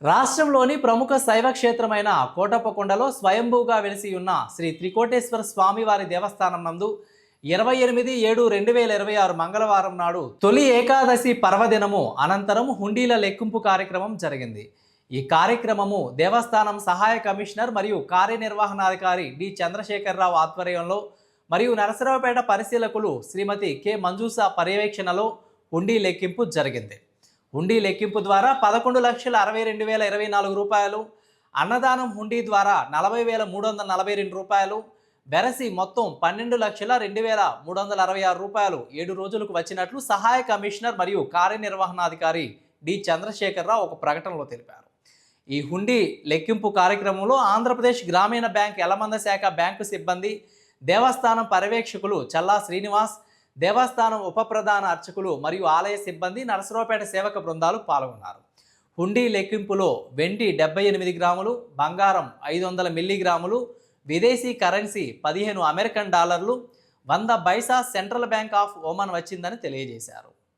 రాష్ట్రంలోని ప్రముఖ శైవ క్షేత్రమైన కోటప్పకొండలో స్వయంభూగా వెలిసి ఉన్న శ్రీ త్రికోటేశ్వర స్వామివారి దేవస్థానం నందు 28/7/2026 మంగళవారం నాడు తొలి ఏకాదశి పర్వదినము అనంతరం హుండీల లెక్కింపు కార్యక్రమం జరిగింది. ఈ కార్యక్రమము దేవస్థానం సహాయ కమిషనర్ మరియు కార్యనిర్వహణాధికారి డి చంద్రశేఖరరావు ఆధ్వర్యంలో మరియు నరసరావుపేట పరిశీలకులు శ్రీమతి కె మంజూస పర్యవేక్షణలో హుండీ లెక్కింపు జరిగింది. హుండీ లెక్కింపు ద్వారా 11,62,024 రూపాయలు, అన్నదానం హుండీ ద్వారా 40,342 రూపాయలు, బెరసి మొత్తం 12,02,366 రూపాయలు 7 రోజులకు వచ్చినట్లు సహాయ కమిషనర్ మరియు కార్యనిర్వహణాధికారి డి చంద్రశేఖరరావు ఒక ప్రకటనలో తెలిపారు. ఈ హుండీ లెక్కింపు కార్యక్రమంలో ఆంధ్రప్రదేశ్ గ్రామీణ బ్యాంక్ యలమంద శాఖ బ్యాంకు సిబ్బంది, దేవస్థానం పర్యవేక్షకులు చల్లా శ్రీనివాస్, దేవస్థానం ఉప ప్రధాన అర్చకులు మరియు ఆలయ సిబ్బంది, నరసరావుపేట సేవక బృందాలు పాల్గొన్నారు. హుండీ లెక్కింపులో వెండి 78 గ్రాములు, బంగారం 500 మిల్లీగ్రాములు, విదేశీ కరెన్సీ 15 అమెరికన్ డాలర్లు, 100 పైసా సెంట్రల్ బ్యాంక్ ఆఫ్ ఒమన్ వచ్చిందని తెలియజేశారు.